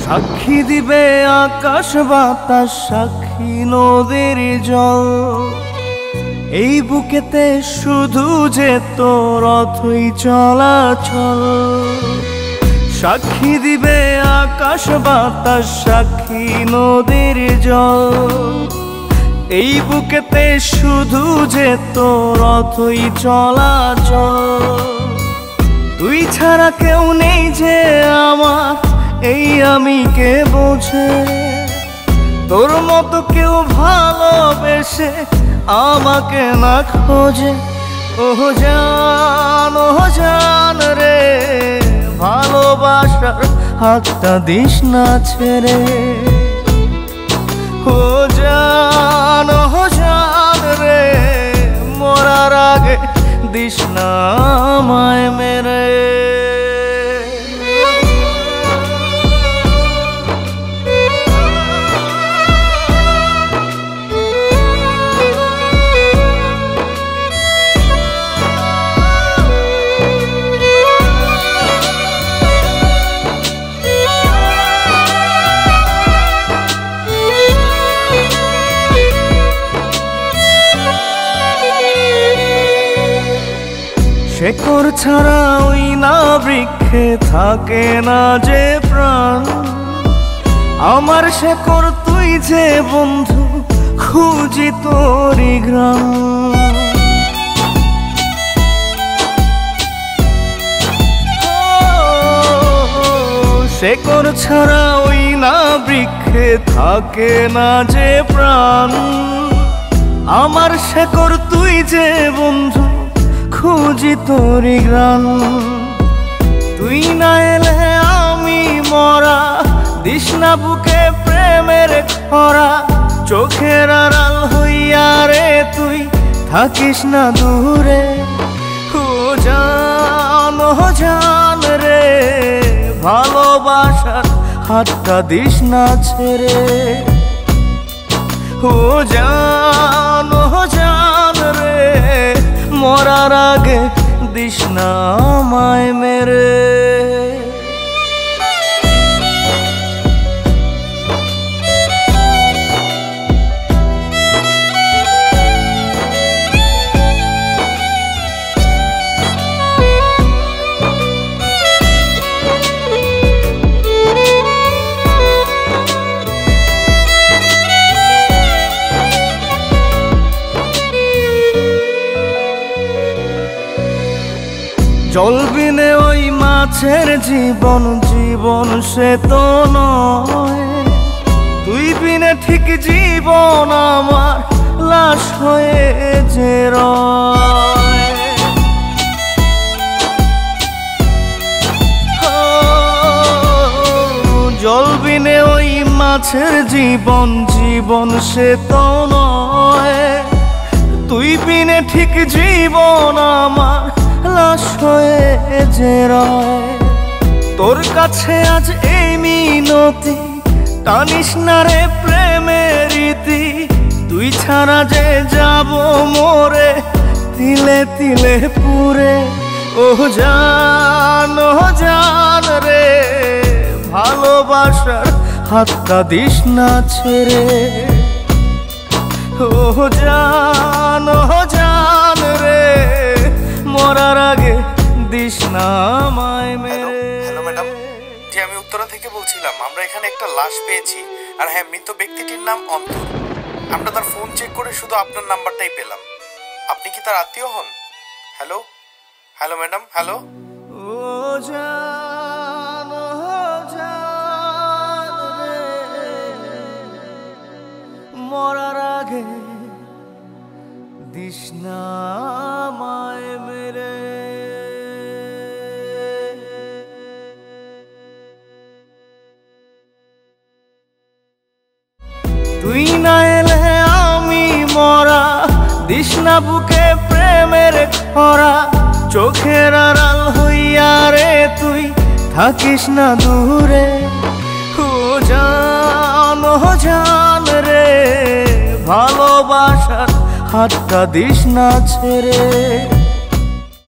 সাক্ষী দিবে আকাশ বাতাস, সাক্ষী নদীর জল, এই বুকেতে শুধু যে তোর অথই চলাচল। সাক্ষী দিবে আকাশ বাতাস, সাক্ষী নদীর জল, এই বুকেতে শুধু যে তোর অথই চলাচল। তুই ছাড়া কেউ নেই যে আমার, এই আমি কে বোঝে, তোর মতো কেউ ভালোবেসে আমাকে না খোঁজে। ওহ জান রে, ভালোবাসার হাতটা দিস না ছেড়ে। ও জান রে, মরার আগে দিস না আমায় মেরে। শেকড় ছাড়া ওই না বৃক্ষে থাকে না যে প্রাণ, আমার শেকড় তুই যে বন্ধু, খুঁজি তোরি গ্রাম। শেকড় ছাড়া ওই না বৃক্ষে থাকে না যে প্রাণ, আমার শেকড় তুই যে বন্ধু, খুঁজি তোরি গ্রাম। তুই না এলে আমি মরা, দিস না বুকে প্রেমের খরা, চোখের আড়াল হইয়া রে তুই থাকিস না দূরে। ও জান রে, ভালোবাসার হাতটা দিস না ছেড়ে। ও জান রে, মরার আগে দিস না আমায় মেরে। জল বিনে ওই মাছের জীবন, জীবন সে তো নয়। তুই বিনে ঠিক জীবন আমার লাশ হয়ে যে রয়। জল বিনে ওই মাছের জীবন, জীবন সে তো নয়। তুই বিনে ঠিক জীবন আমার লাশ হয়ে যে রয়। তোর কাছে আজ এই মিনতি, টানিস না রে প্রেমের রীতি। তুই ছাড়া যে যাব মোরে, তিলে তিলে পুরে। ওহ জান রে, ভালোবাসার হাতটা দিস না ছেড়ে। ওহ জান রে, মরার আগে দিস না আমায় মেরে। হ্যালো ম্যাডাম, জি আমি উত্তরা থেকে বলছিলাম। আমরা এখানে একটা লাশ পেয়েছি, আর হ্যাঁ, মৃত ব্যক্তিটির নাম অন্তর। আমরা তার ফোন চেক করে শুধু আপনার নাম্বারটাই পেলাম। আপনি কি তার আত্মীয় হন? Hello hello madam, hello. ও জান রে, মরার আগে দিস না আমায় মেরে। তুই না এলে আমি মরা, দিস না বুকে প্রেমের খরা, চোখের আড়াল হইয়া রে তুই থাকিস না দূরে। ও জান রে, ভালোবাসার হাতটা দিস না ছেড়ে।